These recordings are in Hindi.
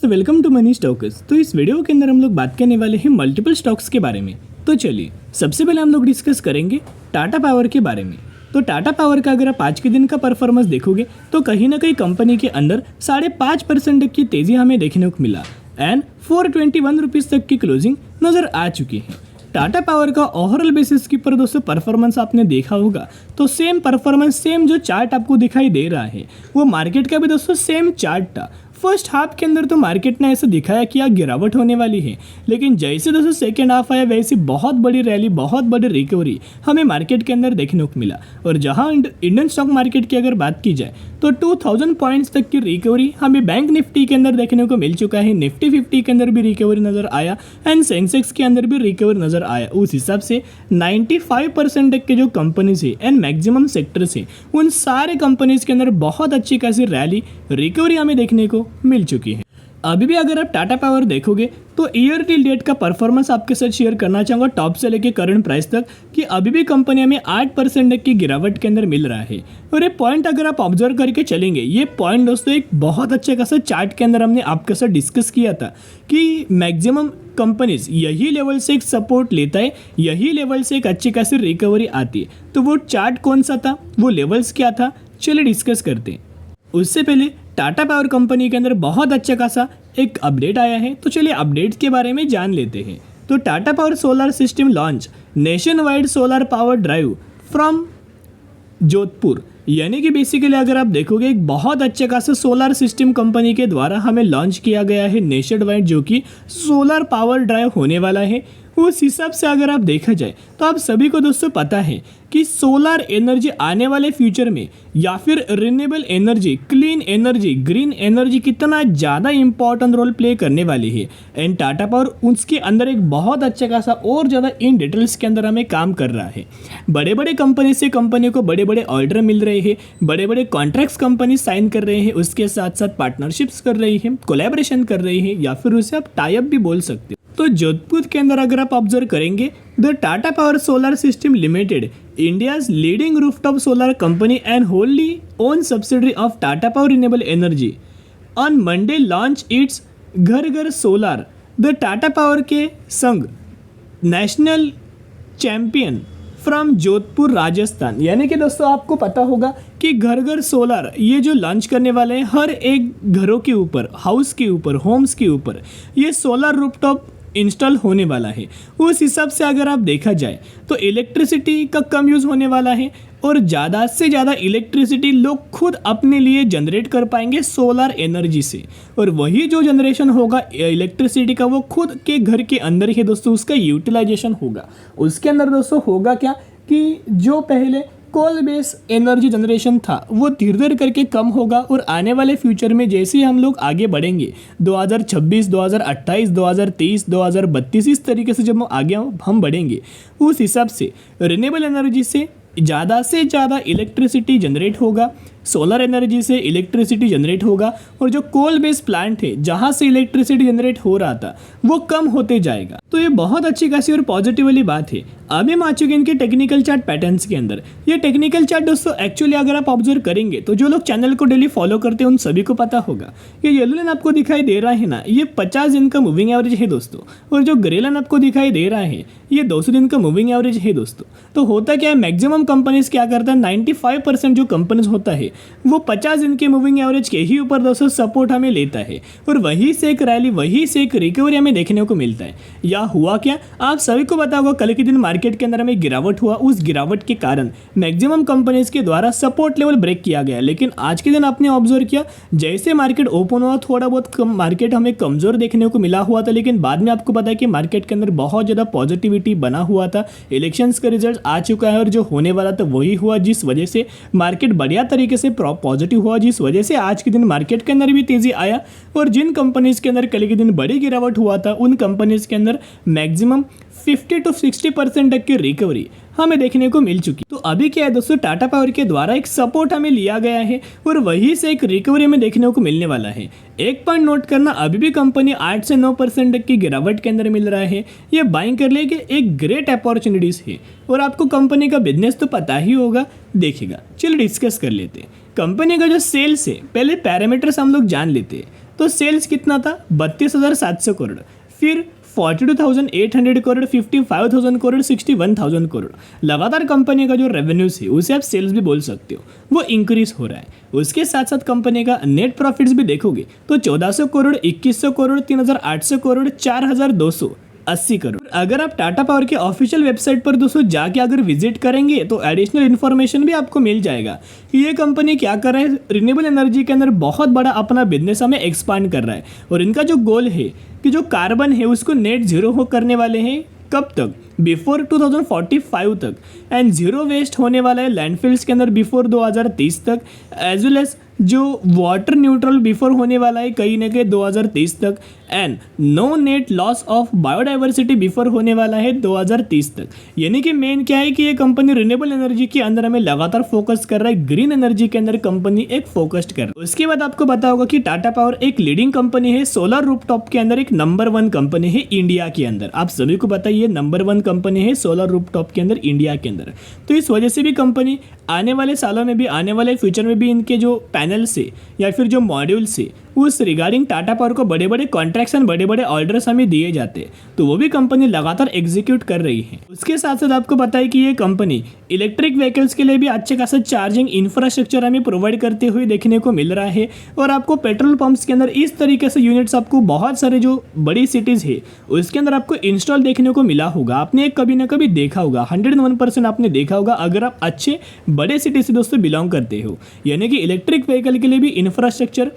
तो वेलकम टू मनी स्टॉक्स। तो इस वीडियो के अंदर हम लोग बात करने वाले हैं मल्टीपल स्टॉक्स के बारे में। तो चलिए सबसे पहले हम लोग डिस्कस करेंगे टाटा पावर के बारे में। तो टाटा पावर का अगर आप आज के दिन का परफॉर्मेंस देखोगे तो कहीं ना कहीं कंपनी के अंदर 5.5% की तेजी हमें देखने को मिला एंड 421 रुपीज़ तक की क्लोजिंग नज़र आ चुकी है। टाटा पावर का ओवरऑल बेसिस के ऊपर दोस्तों परफॉर्मेंस आपने देखा होगा तो सेम परफॉर्मेंस सेम जो चार्ट आपको दिखाई दे रहा है वो मार्केट का भी दोस्तों सेम चार्ट था। फर्स्ट हाफ के अंदर तो मार्केट ने ऐसा दिखाया कि गिरावट होने वाली है, लेकिन जैसे दोस्तों सेकेंड हाफ आया वैसे बहुत बड़ी रैली बहुत बड़ी रिकवरी हमें मार्केट के अंदर देखने को मिला। और जहां इंडियन स्टॉक मार्केट की अगर बात की जाए तो 2000 पॉइंट्स तक की रिकवरी हमें बैंक निफ्टी के अंदर देखने को मिल चुका है। निफ्टी 50 के अंदर भी रिकवरी नज़र आया एंड सेंसेक्स के अंदर भी रिकवरी नज़र आया। उस हिसाब से 95% तक के जो कंपनीज है एंड मैक्सिमम सेक्टर्स है उन सारे कंपनीज के अंदर बहुत अच्छी खासी रैली रिकवरी हमें देखने को मिल चुकी है। अभी भी अगर आप टाटा पावर देखोगे तो ईयर टिल डेट का परफॉर्मेंस आपके साथ शेयर करना चाहूँगा टॉप से लेकर करंट प्राइस तक कि अभी भी कंपनी हमें 8% की गिरावट के अंदर मिल रहा है। और ये पॉइंट अगर आप ऑब्जर्व करके चलेंगे, ये पॉइंट दोस्तों एक बहुत अच्छे खासा चार्ट के अंदर हमने आपके साथ डिस्कस किया था कि मैक्सिमम कंपनीज यही लेवल से एक सपोर्ट लेता है, यही लेवल से एक अच्छी खासी रिकवरी आती है। तो वो चार्ट कौन सा था, वो लेवल्स क्या था, चलिए डिस्कस करते हैं। उससे पहले टाटा पावर कंपनी के अंदर बहुत अच्छा खासा एक अपडेट आया है, तो चलिए अपडेट के बारे में जान लेते हैं। तो Tata power solar system launch nation wide solar power drive from Jodhpur, यानी कि बेसिकली अगर आप देखोगे एक बहुत अच्छे खासा सोलर सिस्टम कंपनी के द्वारा हमें लॉन्च किया गया है नेशन वाइड, जो कि सोलर पावर ड्राइव होने वाला है। उस हिसाब से अगर आप देखा जाए तो आप सभी को दोस्तों पता है कि सोलर एनर्जी आने वाले फ्यूचर में या फिर renewable energy, clean energy, green energy कितना ज़्यादा इंपॉर्टेंट रोल प्ले करने वाली है। एंड टाटा पावर उसके अंदर एक बहुत अच्छा खासा और ज़्यादा इन डिटेल्स के अंदर हमें काम कर रहा है। बड़े बड़े कंपनी से कंपनी को बड़े बड़े ऑर्डर मिल रहे हैं, बड़े बड़े कॉन्ट्रैक्ट्स कंपनी साइन कर रहे हैं, उसके साथ साथ पार्टनरशिप्स कर रही है, कोलैबोरेशन कर रही है, या फिर उसे आप टाई अप भी बोल सकते हो। तो जोधपुर के अंदर अगर आप ऑब्जर्व करेंगे the Tata power solar system limited India's leading rooftop solar company and Holi own subsidiary of Tata power renewable energy on Monday launch its घर घर सोलर द टाटा पावर के संग national champion from Jodhpur Rajasthan. यानी कि दोस्तों आपको पता होगा कि घर घर सोलर ये जो लॉन्च करने वाले हैं हर एक घरों के ऊपर, हाउस के ऊपर, होम्स के ऊपर ये सोलर रूफटॉप इंस्टॉल होने वाला है। उस हिसाब से अगर आप देखा जाए तो इलेक्ट्रिसिटी का कम यूज़ होने वाला है और ज़्यादा से ज़्यादा इलेक्ट्रिसिटी लोग खुद अपने लिए जनरेट कर पाएंगे सोलर एनर्जी से। और वही जो जनरेशन होगा इलेक्ट्रिसिटी का वो खुद के घर के अंदर ही दोस्तों उसका यूटिलाइजेशन होगा। उसके अंदर दोस्तों होगा क्या कि जो पहले कोल बेस एनर्जी जनरेशन था वो धीरे धीरे करके कम होगा और आने वाले फ्यूचर में जैसे ही हम लोग आगे बढ़ेंगे 2026, 2028, 2023, 2032 इस तरीके से जब आगे हम बढ़ेंगे उस हिसाब से रिन्यूएबल एनर्जी से ज़्यादा इलेक्ट्रिसिटी जनरेट होगा, सोलर एनर्जी से इलेक्ट्रिसिटी जनरेट होगा और जो कोल बेस प्लांट है जहाँ से इलेक्ट्रिसिटी जनरेट हो रहा था वो कम होते जाएगा। तो ये बहुत अच्छी खासी और पॉजिटिव वाली बात है। अभी हम आ चुके हैं इनके टेक्निकल चार्ट पैटर्न्स के अंदर। ये टेक्निकल चार्ट दोस्तों एक्चुअली अगर आप ऑब्जर्व करेंगे तो जो लोग चैनल को डेली फॉलो करते हैं उन सभी को पता होगा ये येलो लाइन आपको दिखाई दे रहा है ना, ये 50 दिन का मूविंग एवरेज है दोस्तों। और जो ग्रे लाइन आपको दिखाई दे रहा है ये 200 दिन का मूविंग एवरेज है दोस्तों। तो होता क्या है, मैक्सिमम कंपनीज क्या करता है 95% जो कंपनीज होता है वो 50 दिन के मूविंग एवरेज के ही ऊपर दोस्तों सपोर्ट हमें लेता है और वहीं से एक रैली, वहीं से एक रिकवरी हमें देखने को मिलता है। या हुआ क्या, आप सभी को पता होगा कल के दिन मार्केट के अंदर हमें गिरावट हुआ, उस गिरावट के कारण मैक्सिमम कंपनीज के द्वारा सपोर्ट लेवल ब्रेक किया गया। लेकिन आज के दिन आपने ऑब्जर्व किया जैसे मार्केट ओपन हुआ थोड़ा बहुत मार्केट हमें कमजोर देखने को मिला हुआ था, लेकिन बाद में आपको पता है कि मार्केट के अंदर बहुत ज़्यादा पॉजिटिविटी बना हुआ था। इलेक्शंस का रिजल्ट आ चुका है और जो होने वाला था वही हुआ, जिस वजह से मार्केट बढ़िया तरीके से पॉजिटिव हुआ, जिस वजह से आज के दिन मार्केट के अंदर भी तेजी आया। और जिन कंपनीज के अंदर कल के दिन बड़ी गिरावट हुआ था उन कंपनीज के अंदर मैक्सिमम 50 to 60% तक की रिकवरी हमें देखने को मिल चुकी। तो अभी क्या है दोस्तों, टाटा पावर के द्वारा एक सपोर्ट हमें लिया गया है और वहीं से एक रिकवरी हमें देखने को मिलने वाला है। एक पॉइंट नोट करना, अभी भी कंपनी 8 से 9% तक की गिरावट के अंदर मिल रहा है। ये बाइंग कर ले कि एक ग्रेट अपॉर्चुनिटीज़ है और आपको कंपनी का बिजनेस तो पता ही होगा, देखिएगा। चलिए डिस्कस कर लेते हैं कंपनी का जो सेल्स है। पहले पैरामीटर्स हम लोग जान लेते हैं। तो सेल्स कितना था 32,700 करोड़, फिर 42,800 करोड़, 55,000 करोड़, 61,000 करोड़। लगातार कंपनी का जो रेवेन्यूज है उसे आप सेल्स भी बोल सकते हो, वो इंक्रीज हो रहा है। उसके साथ साथ कंपनी का नेट प्रॉफिट्स भी देखोगे तो 1400 करोड़, 2100 करोड़, 3,800 करोड़, 4,280 करोड़। अगर आप टाटा पावर के ऑफिशियल वेबसाइट पर दोस्तों जाके अगर विजिट करेंगे तो एडिशनल इन्फॉर्मेशन भी आपको मिल जाएगा कि ये कंपनी क्या कर रहा है। रिन्यूएबल एनर्जी के अंदर बहुत बड़ा अपना बिजनेस हमें एक्सपांड कर रहा है और इनका जो गोल है कि जो कार्बन है उसको नेट जीरो हो करने वाले हैं। कब तक? बिफोर 2045 तक। एंड जीरो वेस्ट होने वाला है लैंडफिल्स के अंदर बिफोर 2030 तक, एज वेल एज जो वाटर न्यूट्रल बिफोर होने वाला है कहीं ना कहीं 2030 तक, and no net loss of biodiversity before होने वाला है 2030 तक। यानी कि मेन क्या है कि ये कंपनी रिन्यूएबल एनर्जी के अंदर हमें लगातार फोकस कर रहा है, ग्रीन एनर्जी के अंदर कंपनी एक फोकस्ड कर रहा है। उसके बाद आपको पता होगा कि टाटा पावर एक लीडिंग कंपनी है, सोलर रूफटॉप के अंदर एक नंबर 1 कंपनी है इंडिया के अंदर। आप सभी को पता है ये नंबर 1 कंपनी है सोलर रूफटॉप के अंदर इंडिया के अंदर। तो इस वजह से भी कंपनी आने वाले सालों में भी, आने वाले फ्यूचर में भी इनके जो पैनल से या फिर जो मॉड्यूल से उस रिगार्डिंग टाटा पावर को बड़े बड़े कॉन्ट्रैक्शन, बड़े बड़े ऑर्डर्स हमें दिए जाते हैं, तो वो भी कंपनी लगातार एग्जीक्यूट कर रही है। उसके साथ साथ आपको पता है कि ये कंपनी इलेक्ट्रिक व्हीकल्स के लिए भी अच्छे खासा चार्जिंग इंफ्रास्ट्रक्चर हमें प्रोवाइड करते हुए देखने को मिल रहा है। और आपको पेट्रोल पंप्स के अंदर इस तरीके से यूनिट्स आपको बहुत सारे जो बड़ी सिटीज़ है उसके अंदर आपको इंस्टॉल देखने को मिला होगा। आपने कभी ना कभी देखा होगा, 101% आपने देखा होगा अगर आप अच्छे बड़े सिटी से दोस्तों बिलोंग करते हो। यानी कि इलेक्ट्रिक व्हीकल के लिए भी इंफ्रास्ट्रक्चर,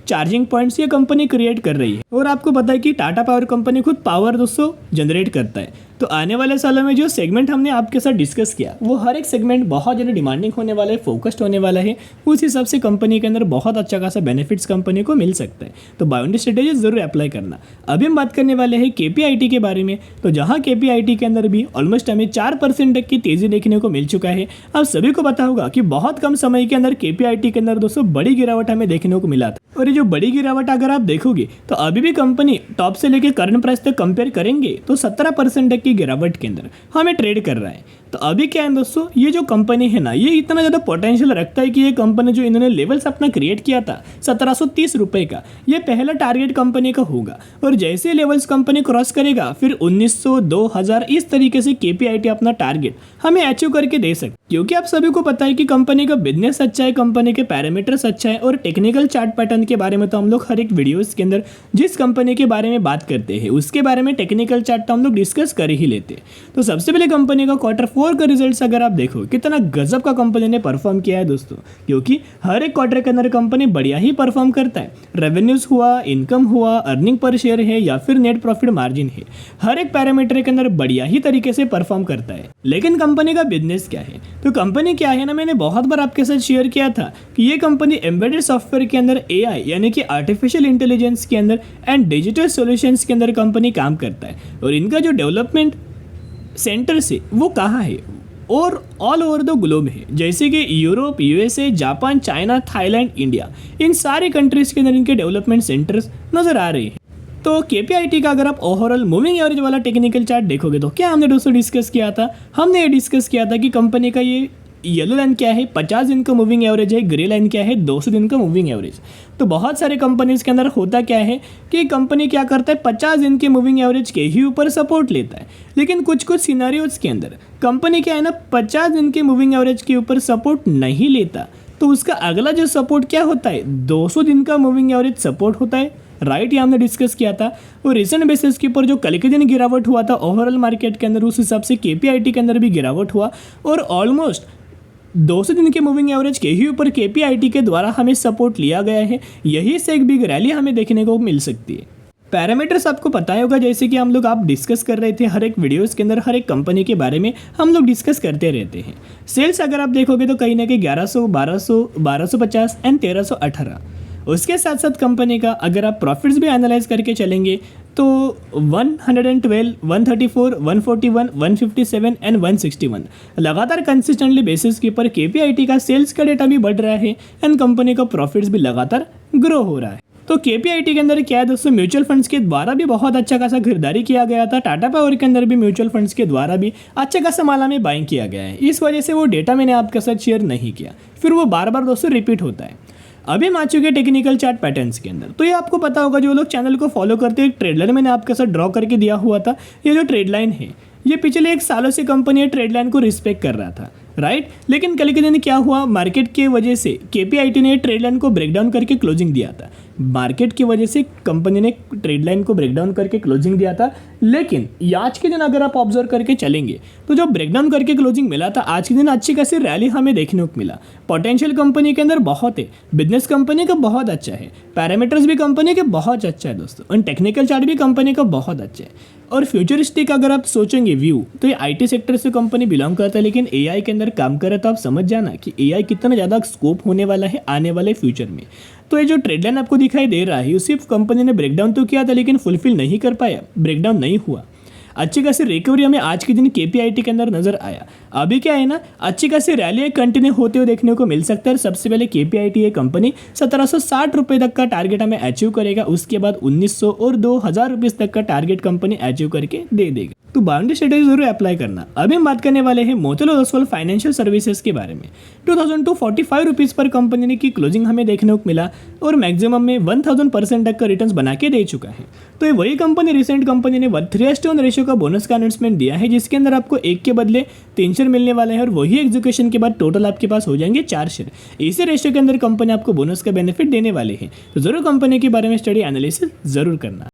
चार्जिंग पॉइंट्स ये कंपनी क्रिएट कर रही है। और आपको पता है कि टाटा पावर कंपनी खुद पावर दोस्तों जनरेट करता है। तो आने वाले सालों में जो सेगमेंट हमने आपके साथ डिस्कस किया वो हर एक सेगमेंट बहुत ज़्यादा डिमांडिंग होने वाला है, फोकस्ड होने वाला है। उस हिसाब से कंपनी के अंदर बहुत अच्छा खासा बेनिफिट्स कंपनी को मिल सकता है। तो बायोंडी स्ट्रेटेजी जरूर अप्लाई करना। अभी हम बात करने वाले हैं केपीआईटी के बारे में। तो जहाँ केपीआईटी के अंदर भी ऑलमोस्ट हमें 4% तक की तेजी देखने को मिल चुका है। आप सभी को पता होगा कि बहुत कम समय के अंदर केपीआईटी के अंदर दोस्तों बड़ी गिरावट हमें देखने को मिला था। और ये जो बड़ी गिरावट अगर आप देखोगे तो अभी भी कंपनी टॉप से लेकर करंट प्राइस तक कंपेयर करेंगे तो 17% तक की गिरावट के अंदर हमें ट्रेड कर रहा है। तो अभी क्या है दोस्तों, ये जो कंपनी है ना, ये इतना ज़्यादा पोटेंशियल रखता है कि ये कंपनी जो इन्होंने लेवल्स अपना क्रिएट किया था 1730 रुपये का, ये पहला टारगेट कंपनी का होगा। और जैसे लेवल्स कंपनी क्रॉस करेगा फिर 1900, 2000 इस तरीके से केपीआईटी अपना टारगेट हमें अचीव करके दे सकते। क्योंकि आप सभी को पता है कि कंपनी का बिजनेस अच्छा है, कंपनी के पैरामीटर्स अच्छा है। और टेक्निकल चार्ट पैटर्न के बारे में तो हम लोग हर एक वीडियोस के अंदर जिस कंपनी के बारे में बात करते हैं उसके बारे में टेक्निकल चार्ट तो हम लोग डिस्कस कर ही लेते हैं। तो सबसे पहले कंपनी का Q4 का रिजल्ट्स अगर आप देखो कितना गजब का कंपनी ने परफॉर्म किया है दोस्तों, क्योंकि हर एक क्वार्टर के अंदर कंपनी बढ़िया ही परफॉर्म करता है। रेवेन्यूज हुआ, इनकम हुआ, अर्निंग पर शेयर है या फिर नेट प्रॉफिट मार्जिन है, हर एक पैरामीटर के अंदर बढ़िया ही तरीके से परफॉर्म करता है। लेकिन कंपनी का बिजनेस क्या है? तो कंपनी क्या है ना, मैंने बहुत बार आपके साथ शेयर किया था कि ये कंपनी एम्बेडेड सॉफ्टवेयर के अंदर AI यानी कि आर्टिफिशियल इंटेलिजेंस के अंदर एंड डिजिटल सॉल्यूशंस के अंदर कंपनी काम करता है। और इनका जो डेवलपमेंट सेंटर से वो कहाँ है और ऑल ओवर द ग्लोब है, जैसे कि Europe, USA, Japan, China, Thailand, India, इन सारे कंट्रीज के अंदर इनके डेवलपमेंट सेंटर्स नजर आ रहे हैं। तो केपीआईटी का अगर आप ओवरऑल मूविंग एवरेज वाला टेक्निकल चार्ट देखोगे तो क्या हमने दोस्तों डिस्कस किया था? हमने ये डिस्कस किया था कि कंपनी का ये येलो लाइन क्या है, 50 दिन का मूविंग एवरेज है, ग्रे लाइन क्या है, 200 दिन का मूविंग एवरेज। तो बहुत सारे कंपनीज के अंदर होता क्या है कि कंपनी क्या करता है, 50 दिन के मूविंग एवरेज के ही ऊपर सपोर्ट लेता है। लेकिन कुछ कुछ सिनेरियोज के अंदर कंपनी क्या है ना, 50 दिन के मूविंग एवरेज के ऊपर सपोर्ट नहीं लेता, तो उसका अगला जो सपोर्ट क्या होता है, 200 दिन का मूविंग एवरेज सपोर्ट होता है। राइट, ये हमने डिस्कस किया था। और रिसेंट बेसिस के ऊपर जो कल के दिन गिरावट हुआ था ओवरऑल मार्केट के अंदर, उस हिसाब से केपीआईटी के अंदर भी गिरावट हुआ। और ऑलमोस्ट 200 दिन के मूविंग एवरेज के ही ऊपर केपीआईटी के द्वारा हमें सपोर्ट लिया गया है। यही से एक बिग रैली हमें देखने को मिल सकती है। पैरामीटर्स आपको पता होगा, जैसे कि हम लोग आप डिस्कस कर रहे थे हर एक वीडियोस के अंदर, हर एक कंपनी के बारे में हम लोग डिस्कस करते रहते हैं। सेल्स अगर आप देखोगे तो कहीं ना कहीं 1100, 1200, 1250 एंड 1318। उसके साथ साथ कंपनी का अगर आप प्रॉफिट्स भी एनालाइज करके चलेंगे तो 112, 134, 141, 157 एंड 161 लगातार कंसिस्टेंटली बेसिस के ऊपर केपीआईटी का सेल्स का डेटा भी बढ़ रहा है एंड कंपनी का प्रॉफिट्स भी लगातार ग्रो हो रहा है। तो केपीआईटी के अंदर क्या है दोस्तों, म्यूचुअल फंड्स के द्वारा भी बहुत अच्छा खासा खरीदारी किया गया था। टाटा पावर के अंदर भी म्यूचुअल फंड्स के द्वारा भी अच्छा खासा माला में बाइंग किया गया है। इस वजह से वो डेटा मैंने आपके साथ शेयर नहीं किया, फिर वो बार बार दोस्तों रिपीट होता है। अभी हम आ चुके हैं टेक्निकल चार्ट पैटर्न्स के अंदर। तो ये आपको पता होगा, जो लोग चैनल को फॉलो करते हैं, ट्रेड लाइन मैंने आपके साथ ड्रॉ करके दिया हुआ था। ये जो ट्रेड लाइन है, ये पिछले 1 सालों से कंपनी ट्रेड लाइन को रिस्पेक्ट कर रहा था, राइट। लेकिन कल के दिन क्या हुआ, मार्केट की वजह से केपीआईटी ने ट्रेड लाइन को ब्रेक डाउन करके क्लोजिंग दिया था। मार्केट की वजह से कंपनी ने ट्रेड लाइन को ब्रेक डाउन करके क्लोजिंग दिया था। लेकिन आज के दिन अगर आप ऑब्जर्व करके चलेंगे तो जो ब्रेक डाउन करके क्लोजिंग मिला था, आज के दिन अच्छी खासी रैली हमें देखने को मिला। पोटेंशियल कंपनी के अंदर बहुत है, बिजनेस कंपनी का बहुत अच्छा है, पैरामीटर्स भी कंपनी के बहुत अच्छा है दोस्तों, और टेक्निकल चार्ट भी कंपनी का बहुत अच्छा है। और फ्यूचरिस्टिक अगर आप सोचेंगे व्यू, तो ये आईटी सेक्टर से कंपनी बिलोंग करता है, लेकिन एआई के अंदर काम करे, तो आप समझ जाना कि एआई कितना ज़्यादा स्कोप होने वाला है आने वाले फ्यूचर में। तो ये जो ट्रेड लाइन आपको दिखाई दे रहा है, सिर्फ कंपनी ने ब्रेकडाउन तो किया था, लेकिन फुलफिल नहीं कर पाया, ब्रेकडाउन नहीं हुआ। अच्छी खासी रिकवरी हमें आज के दिन केपीआईटी के अंदर नजर आया। अभी क्या है ना, अच्छी खासी रैली कंटिन्यू होते हुए देखने को मिल सकता है। सबसे पहले केपीआईटी कंपनी 1760 रुपये तक का टारगेट हमें अचीव करेगा, उसके बाद 1900 और 2000 रुपये तक का टारगेट कंपनी अचीव करके दे देगी। तो बाउंड्री स्ट्रेटेजी जरूर अप्लाई करना। अभी हम बात करने वाले हैं मोतीलाल ओसवाल फाइनेंशियल सर्विसेज के बारे में। 2245 रुपीज़ पर कंपनी की क्लोजिंग हमें देखने को मिला, और मैक्सिमम में 1000% तक का रिटर्न्स बना के दे चुका है। तो ये वही कंपनी, रिसेंट कंपनी ने 3:1 रेशियो का बोनस का अनाउंसमेंट दिया है, जिसके अंदर आपको 1 के बदले 3 शेयर मिलने वाले हैं, और वही एग्जीक्यूशन के बाद टोटल आपके पास हो जाएंगे 4 शेयर। इसी रेशियो के अंदर कंपनी आपको बोनस का बेनिफिट देने वाले हैं। तो जरूर कंपनी के बारे में स्टडी एनालिसिस जरूर करना।